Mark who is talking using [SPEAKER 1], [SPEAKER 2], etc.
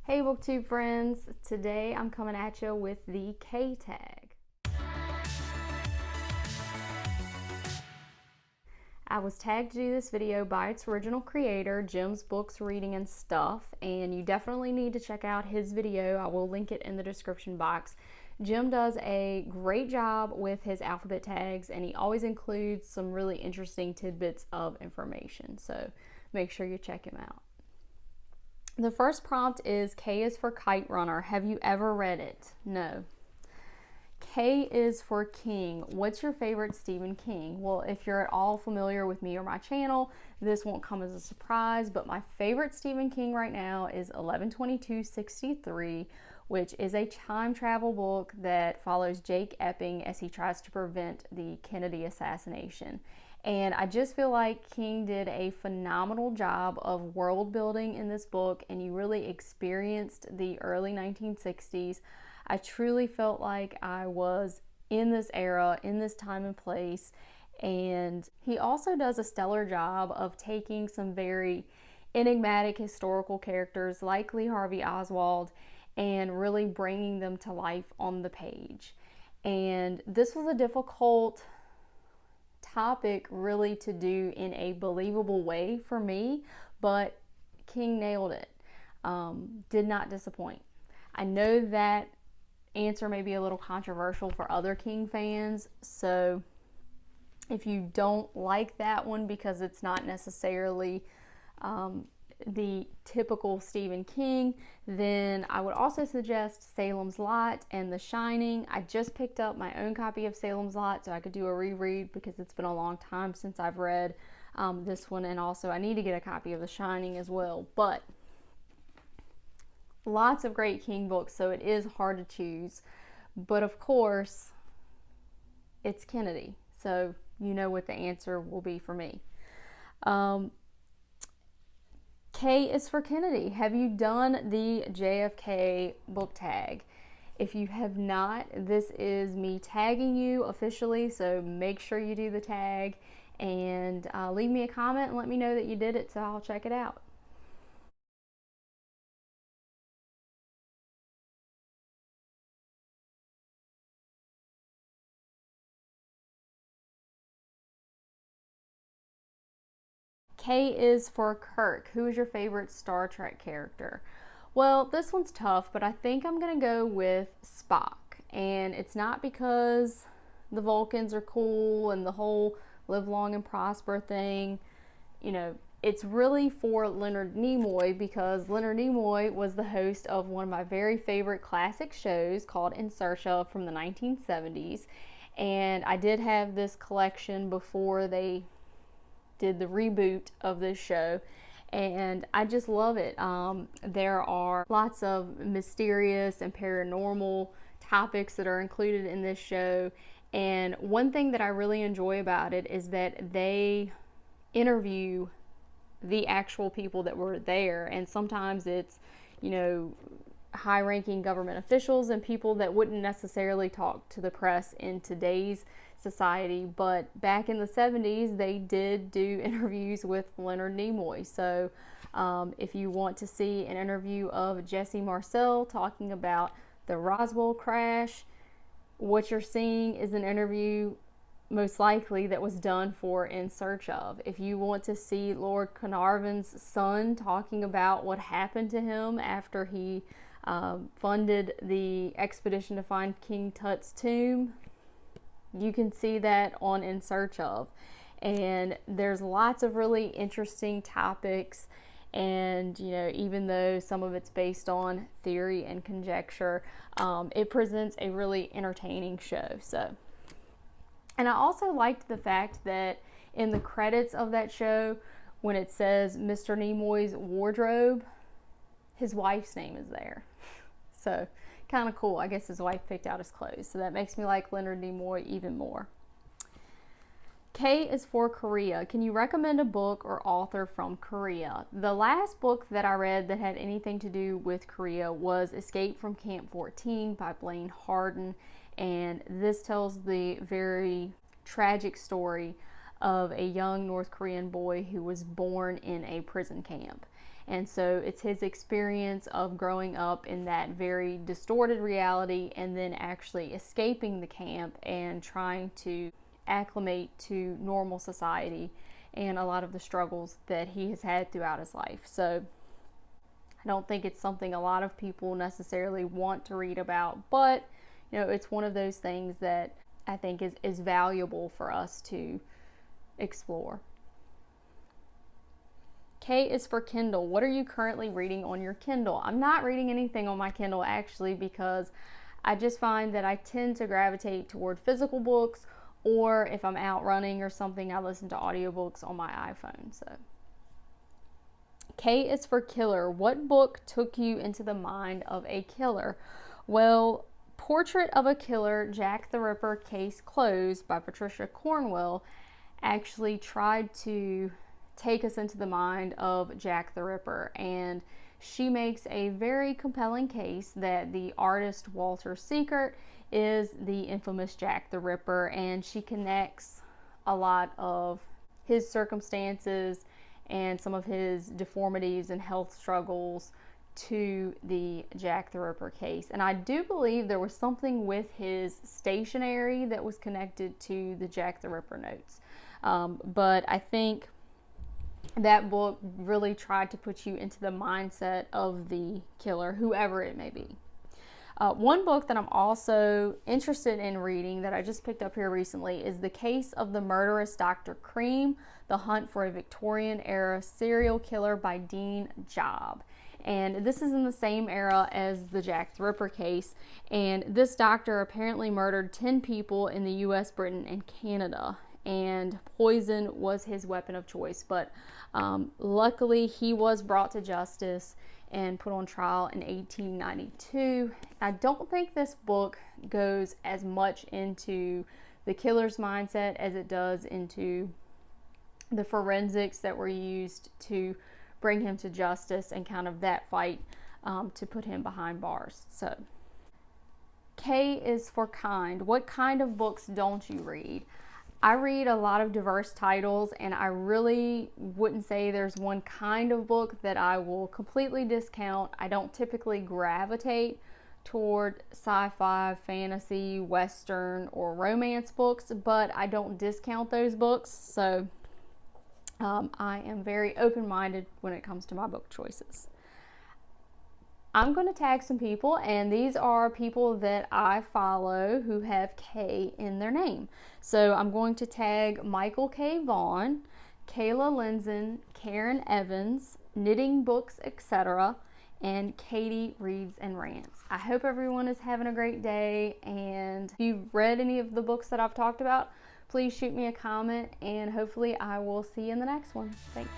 [SPEAKER 1] Hey booktube friends, today I'm coming at you with the K Tag. I was tagged to do this video by its original creator, Jim's Books, Reading, and Stuff, and you definitely need to check out his video. I will link it in the description box. Jim does a great job with his alphabet tags, and he always includes some really interesting tidbits of information, so make sure you check him out. The first prompt is K is for Kite Runner. Have you ever read it? No. K is for King. What's your favorite Stephen King? Well, if you're at all familiar with me or my channel, this won't come as a surprise, but my favorite Stephen King right now is 11/22/63, which is a time travel book that follows Jake Epping as he tries to prevent the Kennedy assassination. And I just feel like King did a phenomenal job of world building in this book, and you really experienced the early 1960s. I truly felt like I was in this era, in this time and place. And he also does a stellar job of taking some very enigmatic historical characters like Lee Harvey Oswald and really bringing them to life on the page. And this was a difficult topic really to do in a believable way for me, but King nailed it. Did not disappoint. I know that answer may be a little controversial for other King fans, so if you don't like that one because it's not necessarily the typical Stephen King, then I would also suggest Salem's Lot and The Shining. I just picked up my own copy of Salem's Lot so I could do a reread because it's been a long time since I've read this one, and also I need to get a copy of The Shining as well. But lots of great King books, so it is hard to choose. But of course, it's Kennedy, so you know what the answer will be for me. K is for Kennedy. Have you done the JFK book tag? If you have not, this is me tagging you officially, so make sure you do the tag and leave me a comment and let me know that you did it so I'll check it out. K is for Kirk. Who is your favorite Star Trek character? Well, this one's tough, but I think I'm going to go with Spock. And it's not because the Vulcans are cool and the whole live long and prosper thing. You know, it's really for Leonard Nimoy because Leonard Nimoy was the host of one of my very favorite classic shows called In Search Of from the 1970s. And I did have this collection before they did the reboot of this show, and I just love it. There are lots of mysterious and paranormal topics that are included in this show, and one thing that I really enjoy about it is that they interview the actual people that were there, and sometimes it's, you know, high-ranking government officials and people that wouldn't necessarily talk to the press in today's society, but back in the 70s they did do interviews with Leonard Nimoy. So if you want to see an interview of Jesse Marcel talking about the Roswell crash, what you're seeing is an interview most likely that was done for In Search Of. If you want to see Lord Carnarvon's son talking about what happened to him after he funded the expedition to find King Tut's tomb, you can see that on In Search Of. And there's lots of really interesting topics, and you know, even though some of it's based on theory and conjecture, it presents a really entertaining show. So, and I also liked the fact that in the credits of that show, when it says Mr. Nimoy's wardrobe, his wife's name is there. So kind of cool. I guess his wife picked out his clothes, so that makes me like Leonard Nimoy even more. K is for Korea. Can you recommend a book or author from Korea? The last book that I read that had anything to do with Korea was Escape from Camp 14 by Blaine Harden, and this tells the very tragic story of a young North Korean boy who was born in a prison camp. And so it's his experience of growing up in that very distorted reality and then actually escaping the camp and trying to acclimate to normal society and a lot of the struggles that he has had throughout his life. So I don't think it's something a lot of people necessarily want to read about, but you know, it's one of those things that I think is valuable for us to explore. K is for Kindle. What are you currently reading on your Kindle? I'm not reading anything on my Kindle actually, because I just find that I tend to gravitate toward physical books, or if I'm out running or something, I listen to audiobooks on my iPhone. So K is for Killer. What book took you into the mind of a killer? Well, Portrait of a Killer, Jack the Ripper, Case Closed by Patricia Cornwell actually tried to take us into the mind of Jack the Ripper, and she makes a very compelling case that the artist Walter Sickert is the infamous Jack the Ripper, and she connects a lot of his circumstances and some of his deformities and health struggles to the Jack the Ripper case. And I do believe there was something with his stationery that was connected to the Jack the Ripper notes. But I think that book really tried to put you into the mindset of the killer, whoever it may be. One book that I'm also interested in reading that I just picked up here recently is The Case of the Murderous Dr. Cream, The Hunt for a Victorian-Era Serial Killer by Dean Jobb. And this is in the same era as the Jack the Ripper case. And this doctor apparently murdered 10 people in the US, Britain, and Canada. And poison was his weapon of choice. But luckily, he was brought to justice and put on trial in 1892. I don't think this book goes as much into the killer's mindset as it does into the forensics that were used to bring him to justice and kind of that fight to put him behind bars. So K is for Kind. What kind of books don't you read? I read a lot of diverse titles, and I really wouldn't say there's one kind of book that I will completely discount. I don't typically gravitate toward sci-fi, fantasy, western, or romance books, but I don't discount those books. So I am very open-minded when it comes to my book choices. I'm going to tag some people, and these are people that I follow who have K in their name. So I'm going to tag Michael K. Vaughn, Kayla Linzen, Karen Evans, Knitting Books, etc., and Katie Reads and Rants. I hope everyone is having a great day, and if you've read any of the books that I've talked about, please shoot me a comment, and hopefully I will see you in the next one. Thanks.